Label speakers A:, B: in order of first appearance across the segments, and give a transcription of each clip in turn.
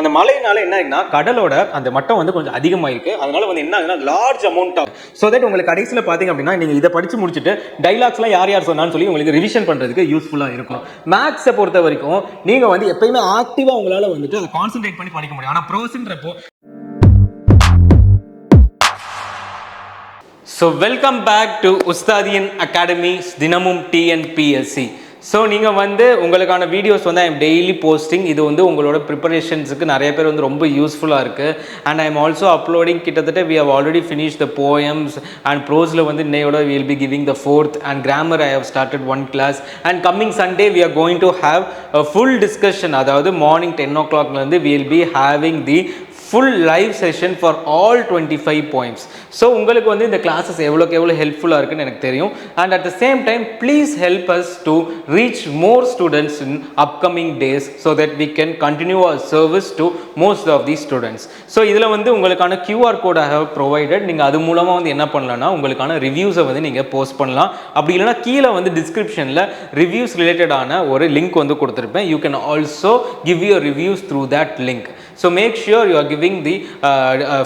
A: அந்த மழையினால என்ன ஆகுதுன்னா கடலோட அந்த மட்டம் வந்து கொஞ்சம் அதிகமாயிருக்கு. அதனால வந்து என்ன ஆகுதுன்னா large amount of so that உங்களுக்கு கடைசியில் பார்த்தீங்க அப்படின்னா நீங்கள் இதை படிச்சு முடிச்சுட்டு டைலாக்ஸ்லாம் யார் யார் சொன்னான்னு சொல்லி உங்களுக்கு ரிவிஷன் பண்ணுறதுக்கு யூஸ்ஃபுல்லாக இருக்கும். மேக்ஸை பொறுத்த வரைக்கும் நீங்கள் வந்து எப்பயுமே ஆக்டிவாக உங்களால் வந்துட்டு அதை கான்சென்ட்ரேட் பண்ணி படிக்க முடியும். ஆனால் ப்ரோஸ்ன்றப்போ ஸோ வெல்கம் பேக் டு உஸ்தாதியின் அகாடமி தினமும் டிஎன்பிஎஸ்சி. ஸோ நீங்கள் வந்து உங்களுக்கான வீடியோஸ் வந்து ஐம் டெய்லி போஸ்டிங். இது வந்து உங்களோட ப்ரிப்பரேஷன்ஸுக்கு நிறைய பேர் வந்து ரொம்ப யூஸ்ஃபுல்லாக இருக்குது. அண்ட் ஐம் ஆல்சோ அப்லோடிங் கிட்டத்தட்ட we have already finish the poems and ப்ரோஸில் வந்து இன்னையோட will be giving the 4th and grammar I have started 1 class and coming Sunday we are going to have a full discussion. அதாவது morning 10 o'clock will be having the full live session for all 25 poems. So உங்களுக்கு வந்து இந்த classes எவ்வளோ ஹெல்ப்ஃபுல்லாக இருக்குன்னு எனக்கு தெரியும். And at the same time please help us to reach more students in upcoming days so that we can continue our service to most of the students. So இதில் வந்து உங்களுக்கான QR code I have provided. நீங்கள் அது மூலமாக வந்து என்ன பண்ணலாம்னா உங்களுக்கான ரிவ்யூஸை வந்து நீங்கள் போஸ்ட் பண்ணலாம். அப்படி இல்லைனா கீழே வந்து டிஸ்கிரிப்ஷனில் ரிவ்யூஸ் ரிலேட்டடான ஒரு லிங்க் வந்து கொடுத்துருப்பேன். You can also give your reviews through that link. So make sure you are giving the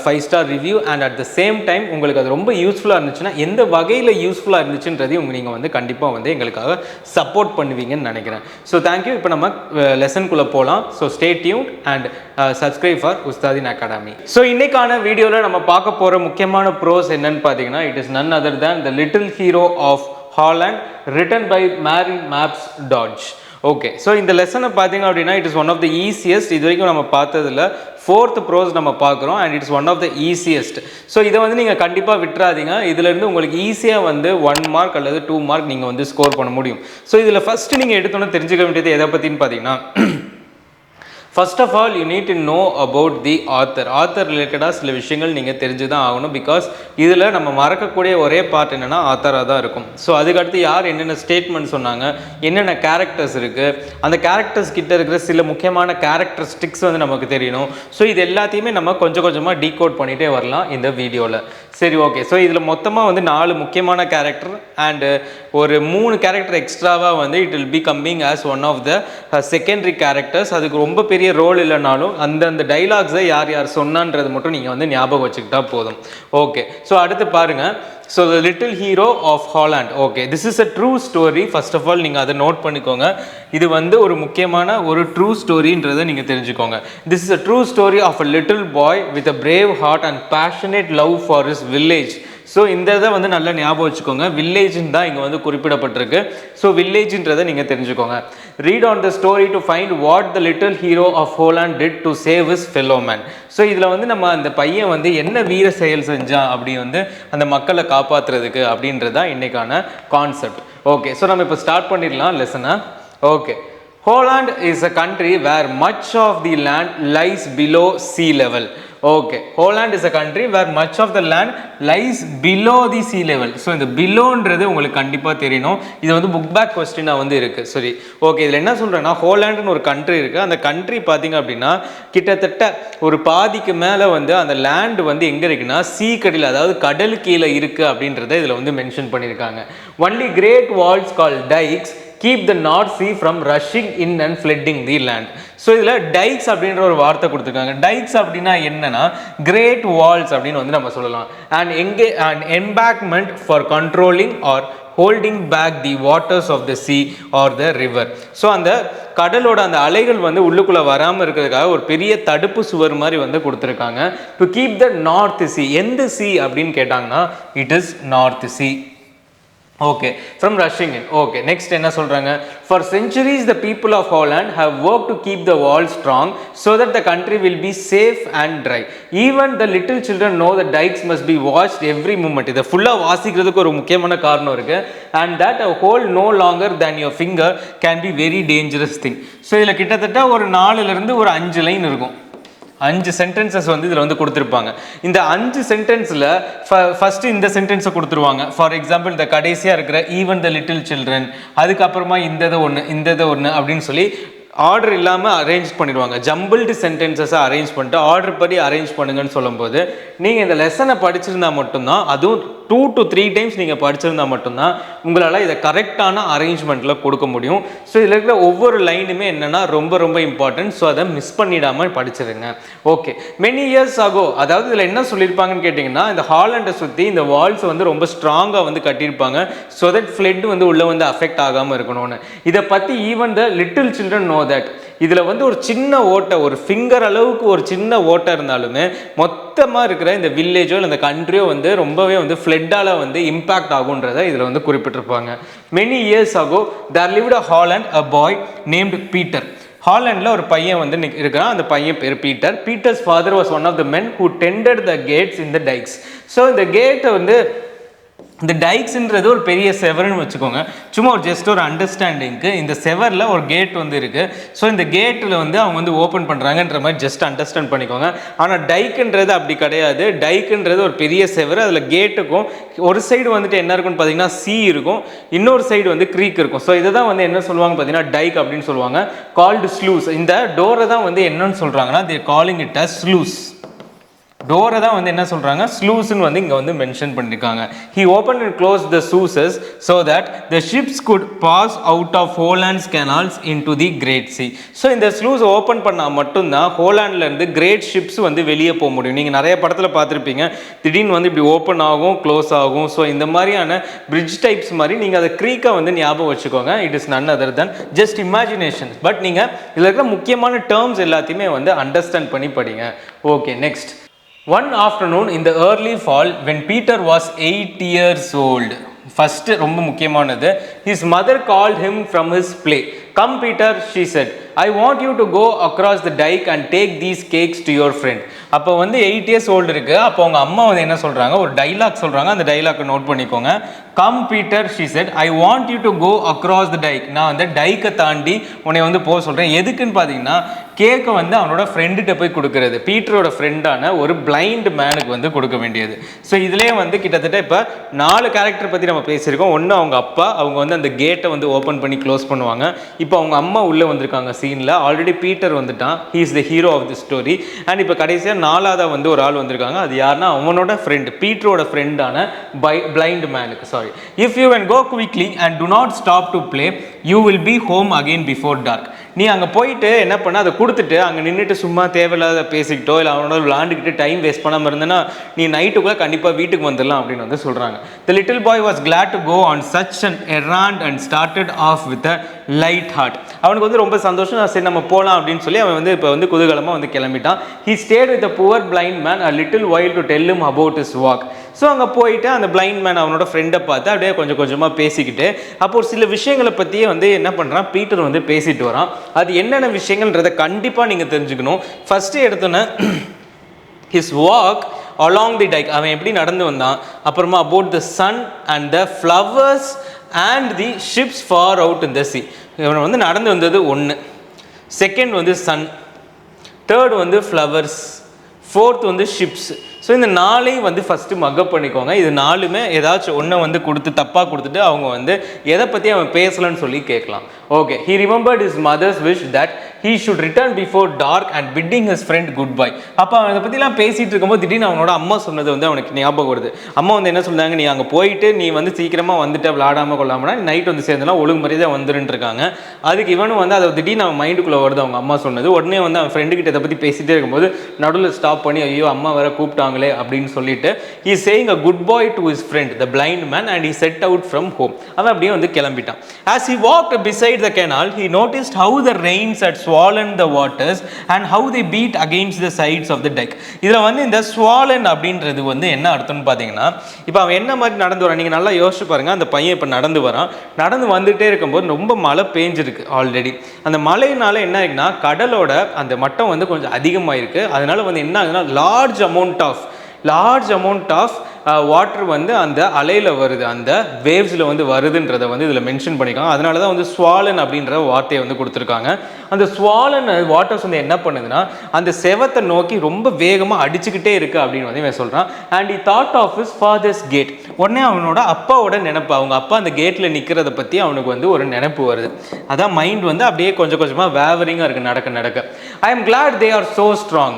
A: 5-star review and at the same time உங்களுக்கு அது ரொம்ப யூஸ்ஃபுல்லாக இருந்துச்சுன்னா எந்த வகையில் யூஸ்ஃபுல்லாக இருந்துச்சுன்றதையும் நீங்கள் வந்து கண்டிப்பாக வந்து எங்களுக்காக சப்போர்ட் பண்ணுவீங்கன்னு நினைக்கிறேன். So thank you. இப்போ நம்ம லெசனுக்குள்ளே போகலாம். So stay tuned and subscribe for உஸ்தாதின் அகாடமி. ஸோ இன்னைக்கான வீடியோவில் நம்ம பார்க்க போகிற முக்கியமான ப்ரோஸ் என்னன்னு பார்த்தீங்கன்னா it is none other than the little hero of Holland written by Mary Mapps Dodge. Okay, so இந்த லெசனை பார்த்தீங்க அப்படின்னா it is one of the easiest. இது வரைக்கும் நம்ம பார்த்ததில் 4th ப்ரோஸ் நம்ம பார்க்குறோம் and it's one of the easiest. So இதை வந்து நீங்கள் கண்டிப்பாக விட்டுறாதீங்க. இதுலேருந்து உங்களுக்கு ஈஸியாக வந்து 1 மார்க் அல்லது 2 மார்க் நீங்கள் வந்து ஸ்கோர் பண்ண முடியும். ஸோ இதில் ஃபஸ்ட்டு நீங்கள் எடுத்தோன்னு தெரிஞ்சுக்க வேண்டியது எதை பற்றின்னு பார்த்தீங்கன்னா first of all you need to know about the author ரிலேட்டடாக சில விஷயங்கள் நீங்கள் தெரிஞ்சு தான் ஆகணும். பிகாஸ் இதில் நம்ம மறக்கக்கூடிய ஒரே பார்ட் என்னென்னா ஆத்தராக தான் இருக்கும். ஸோ அதுக்கடுத்து யார் என்னென்ன ஸ்டேட்மெண்ட் சொன்னாங்க, என்னென்ன கேரக்டர்ஸ் இருக்குது, அந்த கேரக்டர்ஸ் கிட்ட இருக்கிற சில முக்கியமான கேரக்டரிஸ்டிக்ஸ் வந்து நமக்கு தெரியணும். ஸோ இது எல்லாத்தையுமே நம்ம கொஞ்சம் கொஞ்சமாக டீகோட் பண்ணிகிட்டே வரலாம் இந்த வீடியோவில். சரி, ஓகே. ஸோ இதில் மொத்தமாக வந்து 4 முக்கியமான கேரக்டர் அண்டு ஒரு 3 கேரக்டர் எக்ஸ்ட்ராவாக வந்து it will be coming as one of the secondary characters. அதுக்கு ரொம்ப பெரிய ரோல் இல்லைனாலும் அந்தந்த டைலாக்ஸை யார் யார் சொன்னான்றது மட்டும் நீங்கள் வந்து ஞாபகம் வச்சுக்கிட்டா போதும். ஓகே, ஸோ அடுத்து பாருங்கள். So the little hero of Holland. Okay, this is a true story. First of all நீங்கள் அதை நோட் பண்ணிக்கோங்க. இது வந்து ஒரு முக்கியமான ஒரு ட்ரூ ஸ்டோரின்றதை நீங்கள் தெரிஞ்சுக்கோங்க. This is a true story of a little boy with a brave heart and passionate love for his village. So இந்த இதை வந்து நல்லா ஞாபகம் வச்சுக்கோங்க. வில்லேஜ்ன்னு தான் இங்கே வந்து குறிப்பிடப்பட்டிருக்கு. ஸோ வில்லேஜ்ன்றதை நீங்கள் தெரிஞ்சுக்கோங்க. Read on the story to find what the little hero of Holland did to save his fellow men. So இதில் வந்து நம்ம அந்த பையன் வந்து என்ன வீர செயல் செஞ்சான் அப்படி வந்து அந்த மக்களை காப்பாற்றுறதுக்கு அப்படின்றது தான் இன்றைக்கான கான்செப்ட். ஓகே, ஸோ நம்ம இப்போ ஸ்டார்ட் பண்ணிடலாம் லெசனை. Okay, Holland is a country where much of the land lies below sea level. Okay, Holland is a country where much of the land lies below the sea level. So இந்த பிலோன்றது உங்களுக்கு கண்டிப்பாக தெரியணும். இது வந்து book back கொஸ்டினாக வந்து இருக்குது. சரி, okay. இதில் என்ன சொல்கிறேன்னா ஹோலாண்டுன்னு ஒரு கண்ட்ரி இருக்குது. அந்த கண்ட்ரி பார்த்தீங்க அப்படின்னா கிட்டத்தட்ட ஒரு பாதிக்கு மேலே வந்து அந்த லேண்ட் வந்து எங்கே இருக்குன்னா கடியில், அதாவது கடல் கீழே இருக்குது அப்படின்றத இதில் வந்து மென்ஷன் பண்ணியிருக்காங்க. Only great walls call dykes keep the North Sea from rushing in and flooding the land. So இதில் டைக்ஸ் அப்படின்ற ஒரு வார்த்தை கொடுத்துருக்காங்க. டைக்ஸ் அப்படின்னா என்னன்னா கிரேட் வால்ஸ் அப்படின்னு வந்து நம்ம சொல்லலாம். And embankment for controlling or holding back the waters of the sea or the river. So அந்த கடலோட அந்த அலைகள் வந்து உள்ளுக்குள்ளே வராமல் இருக்கிறதுக்காக ஒரு பெரிய தடுப்பு சுவர் மாதிரி வந்து கொடுத்துருக்காங்க. To keep the north sea. எந்த sea அப்படின்னு கேட்டாங்கன்னா it is north sea. Okay, from rushing in. Okay, next என்ன சொல்றாங்க? For centuries the people of Holland have worked to keep the walls strong so that the country will be safe and dry. Even the little children know that dikes must be watched every moment. இத ஃபுல்லா வாசிக்கிறதுக்கு ஒரு முக்கியமான காரணம் இருக்கு. And that a hole no longer than your finger can be very dangerous thing. So இதில் கிட்டத்தட்ட ஒரு 4 இருந்து ஒரு 5 லைன் இருக்கும். 5 சென்டென்சஸ் வந்து இதில் வந்து கொடுத்துருப்பாங்க. இந்த 5 சென்டென்ஸில் ஃபஸ்ட்டு இந்த சென்டென்ஸை கொடுத்துருவாங்க. ஃபார் எக்ஸாம்பிள் இந்த கடைசியாக இருக்கிற ஈவன் த லிட்டில் சில்ட்ரன், அதுக்கப்புறமா இந்த இதை ஒன்று அப்படின்னு சொல்லி ஆர்டர் இல்லாமல் அரேஞ்ச் பண்ணிடுவாங்க. ஜம்பிள்டு சென்டென்சஸை அரேஞ்ச் பண்ணிட்டு ஆர்டர் படி அரேஞ்ச் பண்ணுங்கன்னு சொல்லும்போது நீங்கள் இந்த லெசனை படிச்சிருந்தா மட்டும்தான் அதுவும் 2 to 3 டைம்ஸ் நீங்கள் படிச்சிருந்தா மட்டும்தான் உங்களால் இதை கரெக்டான அரேஞ்ச்மெண்ட்டில் கொடுக்க முடியும். ஸோ இதில் இருக்கிற ஒவ்வொரு லைனுமே என்னென்னா ரொம்ப ரொம்ப இம்பார்ட்டன்ட். ஸோ அதை மிஸ் பண்ணிடாமல் படிச்சிருங்க. ஓகே, மெனி இயர்ஸ் ஆகோ, அதாவது இதில் என்ன சொல்லியிருப்பாங்கன்னு கேட்டிங்கன்னா, இந்த ஹாலண்டை சுற்றி இந்த வால்ஸ் வந்து ரொம்ப ஸ்ட்ராங்காக வந்து கட்டியிருப்பாங்க. ஸோ தட் ஃப்ளட் வந்து உள்ளே வந்து அஃபெக்ட் ஆகாமல் இருக்கணும்னு. இதை பற்றி even the little children know that. இதில் வந்து ஒரு சின்ன ஓட்டை, ஒரு ஃபிங்கர் அளவுக்கு ஒரு சின்ன ஓட்டை இருந்தாலுமே மொத்தமாக இருக்கிற இந்த வில்லேஜோ இந்த கண்ட்ரியோ வந்து ரொம்பவே வந்து ஃப்ளட்டால் வந்து இம்பாக்ட் ஆகுன்றதை இதில் வந்து குறிப்பிட்டிருப்பாங்க. Many years ago there lived a Holland a boy named Peter. ஹாலண்டில் ஒரு பையன் வந்து இருக்கிறான். அந்த பையன் பேர் பீட்டர். Peter's father was one of the men who tended the gates in the dykes. So இந்த கேட்டை வந்து இந்த டைக்ஸ்ன்றது ஒரு பெரிய செவர்னு வச்சுக்கோங்க. சும்மா ஒரு ஜஸ்ட் ஒரு அண்டர்ஸ்டாண்டிங்க்கு இந்த செவரில் ஒரு கேட் வந்து இருக்குது. ஸோ இந்த கேட்டில் வந்து அவங்க வந்து ஓப்பன் பண்ணுறாங்கன்ற மாதிரி ஜஸ்ட் அண்டர்ஸ்டாண்ட் பண்ணிக்கோங்க. ஆனால் டைக்குன்றது அப்படி கிடையாது. டைக்குன்றது ஒரு பெரிய செவர். அதில் கேட்டுக்கும் ஒரு சைடு வந்துட்டு என்ன இருக்குன்னு பார்த்தீங்கன்னா சி இருக்கும், இன்னொரு சைடு வந்து க்ரீக் இருக்கும். ஸோ இதை தான் வந்து என்ன சொல்லுவாங்க பார்த்தீங்கன்னா டைக் அப்படின்னு சொல்லுவாங்க. கால்டு ஸ்லூஸ். இந்த டோரை தான் வந்து என்னன்னு சொல்கிறாங்கன்னா தே காலிங் இட் அஸ் ஸ்லூஸ். டோரை தான் வந்து என்ன சொல்கிறாங்க ஸ்லூஸ்ன்னு வந்து இங்கே வந்து மென்ஷன் பண்ணியிருக்காங்க. He open and close the sluices so that the ships could pass out of Holland's canals into the great sea. So இந்த ஸ்லூஸ் ஓப்பன் பண்ணால் மட்டும்தான் ஹோலாண்ட்லேருந்து கிரேட் ஷிப்ஸ் வந்து வெளியே போக முடியும். நீங்கள் நிறைய படத்தில் பார்த்துருப்பீங்க, திடீர்னு வந்து இப்படி ஓப்பன் ஆகும், க்ளோஸ் ஆகும். ஸோ இந்த மாதிரியான பிரிட்ஜ் டைப்ஸ் மாதிரி நீங்கள் அதை க்ரீக்கை வந்து ஞாபகம் வச்சுக்கோங்க. It is none other than just imagination. But நீங்கள் இதில் இருக்கிற முக்கியமான டேர்ம்ஸ் எல்லாத்தையுமே வந்து அண்டர்ஸ்டாண்ட் பண்ணி படிங்க. Okay, next. One afternoon in the early fall when Peter was 8 years old. First ரொம்ப முக்கியமானது, his mother called him from his play. Come Peter, she said, I want you to go across the dike and take these cakes to your friend. அப்போ வந்து 8 years old இருக்குது. அப்போ அவங்க அம்மா வந்து என்ன சொல்கிறாங்க, ஒரு டைலாக் சொல்கிறாங்க. அந்த டைலாக்கை நோட் பண்ணிக்கோங்க. Come Peter, she said, I want you to go across the dike. நான் வந்து டைக்கை தாண்டி உன்னை வந்து போக சொல்கிறேன். எதுக்குன்னு பார்த்தீங்கன்னா கேக்கை வந்து அவனோட ஃப்ரெண்டுகிட்ட போய் கொடுக்கறது. பீட்டரோட ஃப்ரெண்டான ஒரு பிளைண்ட் மேனுக்கு வந்து கொடுக்க வேண்டியது. ஸோ இதிலே வந்து கிட்டத்தட்ட இப்போ 4 கேரக்டர் பற்றி நம்ம பேசியிருக்கோம். ஒன்று அவங்க அப்பா, அவங்க வந்து அந்த கேட்டை வந்து ஓப்பன் பண்ணி க்ளோஸ் பண்ணுவாங்க. இப்போ அவங்க அம்மா உள்ளே வந்திருக்காங்க சீனில். ஆல்ரெடி பீட்டர் வந்துட்டான், he is the hero of the story. And இப்போ கடைசியாக 4ஆவதாக வந்து ஒரு ஆள் வந்திருக்காங்க. அது யாருன்னா அவனோட ஃப்ரெண்டு, பீட்டரோட ஃப்ரெண்டான பிளைண்ட் மேனுக்கு. Sorry, if you can go quickly and do not stop to play you will be home again before dark. நீ அங்கே போயிட்டு என்ன பண்ண, அதை கொடுத்துட்டு அங்கே நின்றுட்டு சும்மா தேவையில்லாத பேசிக்கிட்டோ இல்லை அவனோட விளாண்டுக்கிட்டு டைம் வேஸ்ட் பண்ணாமல் இருந்தேன்னா நீ நைட்டுக்குள்ளே கண்டிப்பாக வீட்டுக்கு வந்துடலாம் அப்படின்னு வந்து சொல்கிறாங்க. The little boy was glad to go on such an errand and started off with a light heart. அவனுக்கு வந்து ரொம்ப சந்தோஷம். சரி நம்ம போகலாம் அப்படின்னு சொல்லி அவன் வந்து இப்போ வந்து குதூகலமாக வந்து கிளம்பிட்டான். He stayed with a poor blind man a little while to tell him about his walk. So அங்கே போயிட்டு அந்த பிளைண்ட் மேன் அவனோட ஃப்ரெண்டை பார்த்து அப்படியே கொஞ்சம் கொஞ்சமாக பேசிக்கிட்டு அப்போ ஒரு சில விஷயங்களை பற்றியே வந்து என்ன பண்ணுறான், பீட்டர் வந்து பேசிட்டு வரான். அது என்னென்ன விஷயங்கள்ன்றதை கண்டிப்பாக நீங்கள் தெரிஞ்சுக்கணும். ஃபஸ்ட்டு எடுத்தோன்னே his walk along the dike, அவன் எப்படி நடந்து வந்தான். அப்புறமா about the sun and the flowers and the ships far out in the sea. இவன் வந்து நடந்து வந்தது 1, செகண்ட் வந்து சன், தேர்ட் வந்து ஃப்ளவர்ஸ், ஃபோர்த் வந்து ஷிப்ஸ். ஸோ இந்த 4ஐயும் வந்து ஃபஸ்ட்டு மக்கப் பண்ணிக்கோங்க. இது 4மே ஏதாச்சும் ஒன்றை வந்து கொடுத்து தப்பாக கொடுத்துட்டு அவங்க வந்து எதை பற்றி அவன் பேசலன்னு சொல்லி கேட்கலாம். Okay, he remembered his mother's wish that he should return before dark and bidding his friend goodbye. அப்போ அவன் அதை பற்றிலாம் பேசிகிட்டு இருக்கும்போது திடீர்னு அவனோட அம்மா சொன்னது வந்து அவனுக்கு ஞாபகம் வருது. அம்மா வந்து என்ன சொல்கிறாங்க, நீ அங்கே போயிட்டு நீ வந்து சீக்கிரமாக வந்துட்டு விளாடாமல் கொள்ளாமனா நைட் வந்து சேர்ந்தனா ஒழுங்கு மரியாதை வந்துருன்னு இருக்காங்க. அதுக்கு இவனும் வந்து அதை திடீர்னு அவன் மைண்டுக்குள்ளே வருது அவங்க அம்மா சொன்னது. உடனே வந்து அவன் ஃப்ரெண்டுக்கிட்ட இதை பற்றி பேசிகிட்டே இருக்கும்போது நடுவில் ஸ்டாப் பண்ணி ஐயோ அம்மா வேற கூப்பிட்டாங்களே அப்படின்னு சொல்லிட்டு he is saying a good boy to his friend the blind man and he set out from home. அவன் அப்படியே வந்து கிளம்பிட்டான். As he walked beside the canal he noticed how the rains had swollen the waters and how they beat against the sides of the deck. இதில் வந்து இந்த swollen அப்படின்றது வந்து என்ன அர்த்தம்னு பார்த்தீங்கன்னா, இப்போ அவன் என்ன மாதிரி நடந்து வரான் நீங்கள் நல்லா யோசிச்சு பாருங்க. அந்த பையன் இப்போ நடந்து வரான். நடந்து வந்துகிட்டே இருக்கும்போது ரொம்ப மழை பெஞ்சிருக்கு ஆல்ரெடி. அந்த மழையினால என்ன ஆகுதுன்னா கடலோட அந்த மட்டம் வந்து கொஞ்சம் அதிகமாயிருக்கு. அதனால வந்து என்ன ஆகுதுன்னா லார்ஜ் அமௌண்ட் ஆஃப் வாட்டர் வந்து அந்த அலையில் வருது, அந்த வேவ்ஸில் வந்து வருதுன்றதை வந்து இதில் மென்ஷன் பண்ணியிருக்காங்க. அதனால தான் வந்து ஸ்வாலன் அப்படின்ற வார்த்தையை வந்து கொடுத்துருக்காங்க. அந்த ஸ்வாலன் வாட்டர்ஸ் வந்து என்ன பண்ணுதுன்னா அந்த செவத்தை நோக்கி ரொம்ப வேகமாக அடிச்சுக்கிட்டே இருக்குது அப்படின்னு வந்து இவன் சொல்கிறான். And he thought of his father's gate. உடனே அவனோட அப்பாவோட நினைப்பு, அவங்க அப்பா அந்த கேட்டில் நிற்கிறத பற்றி அவனுக்கு வந்து ஒரு நினைப்பு வருது. அதான் மைண்ட் வந்து அப்படியே கொஞ்சம் கொஞ்சமாக வேவரிங்காக இருக்குது நடக்க. I am glad they are so strong.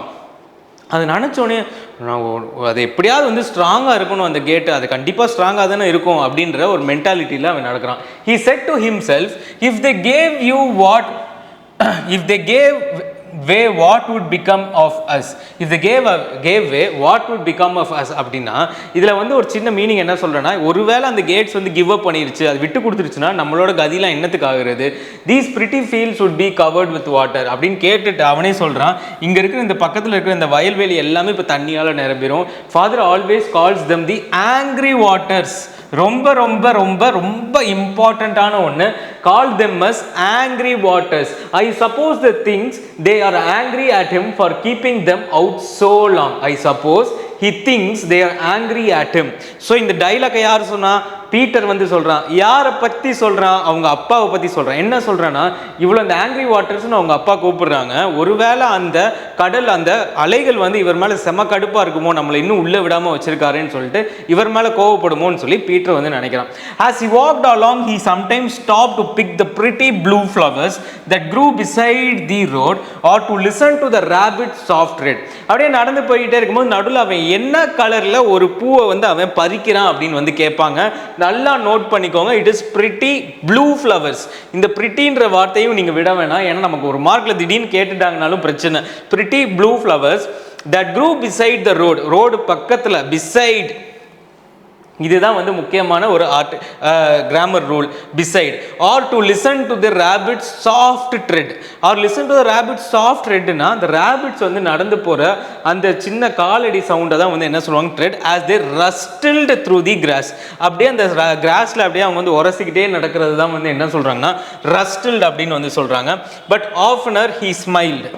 A: அது நினச்சோடனே நான் அது எப்படியாவது வந்து ஸ்ட்ராங்காக இருக்கணும் அந்த கேட்டு, அது கண்டிப்பாக ஸ்ட்ராங்காக தானே இருக்கும் அப்படின்ற ஒரு மென்டாலிட்டியில் அவன் நடக்கிறான். He said to himself, if they gave you what, if they gave way what would become of us, if they gave way what would become of us அப்படின்னா இதில் வந்து ஒரு சின்ன மீனிங் என்ன சொல்கிறேன்னா, ஒருவேளை அந்த கேட்ஸ் வந்து கிவ் அப் பண்ணிருச்சு, அது விட்டு கொடுத்துருச்சுன்னா நம்மளோட கதிலாம் என்னத்துக்கு ஆகுறது, these pretty fields would be covered with water அப்படின்னு கேட்டுட்டு அவனே சொல்கிறான், இங்கே இருக்கிற இந்த பக்கத்தில் இருக்கிற இந்த வயல்வெளி எல்லாமே இப்போ தண்ணியால் நிரம்பிடும். Father always calls them the angry waters. ரொம்ப ரொம்ப ரொம்ப ரொம்ப இம்பார்ட்டண்ட்டான ஒன்று, call them as angry waters. I suppose the things they are angry at him for keeping them out so long. I suppose he thinks they are angry at him. So இந்த டைலாக்கை யார் சொன்னா, பீட்டர் வந்து சொல்கிறான். யாரை பற்றி சொல்கிறான், அவங்க அப்பாவை பற்றி சொல்கிறான். என்ன சொல்கிறான்னா, இவ்வளோ அந்த ஆங்க்ரி வாட்டர்ஸ்னு அவங்க அப்பா கூப்பிடுறாங்க, ஒருவேளை அந்த கடல் அந்த அலைகள் வந்து இவர் மேலே செம கடுப்பாக இருக்குமோ, நம்மளை இன்னும் உள்ளே விடாமல் வச்சிருக்காருன்னு சொல்லிட்டு இவர் மேலே கோவப்படுமோன்னு சொல்லி பீட்டர் வந்து நினைக்கிறான். As he walked along, he sometimes stopped to pick the pretty blue flowers that grew beside the road or to listen to the rabbit's soft tread. அப்படியே நடந்து போயிட்டே இருக்கும்போது நடுவில் அவன் என்ன கலரில் ஒரு பூவை வந்து அவன் பறிக்கிறான் அப்படின்னு வந்து கேட்பாங்க. நல்லா நோட் பண்ணிக்கோங்க, it is pretty blue flowers. இந்த பிரிட்டின்ற வார்த்தையும் நீங்கள் விட வேணாம், ஏன்னா நமக்கு ஒரு மார்க்கில் திடீர்னு கேட்டுட்டாங்கனாலும் பிரச்சனை. Pretty blue flowers that grew beside the road, road பக்கத்தில், பிசைட் இதுதான் வந்து முக்கியமான ஒரு art grammar rule. Beside or to listen to the rapid soft tread, or listen to the rapid soft ட்ரெட்னா அந்த ரேபிட்ஸ் வந்து நடந்து போகிற அந்த சின்ன காலடி சவுண்டை தான் வந்து என்ன சொல்லுவாங்க, tread. As they rustled through the grass, அப்படியே அந்த கிராஸில் அப்படியே அவங்க வந்து உரசிக்கிட்டே நடக்கிறது தான் வந்து என்ன சொல்கிறாங்கன்னா ரஸ்டில்டு அப்படின்னு வந்து சொல்கிறாங்க. But ஆஃப்னர் he smiled,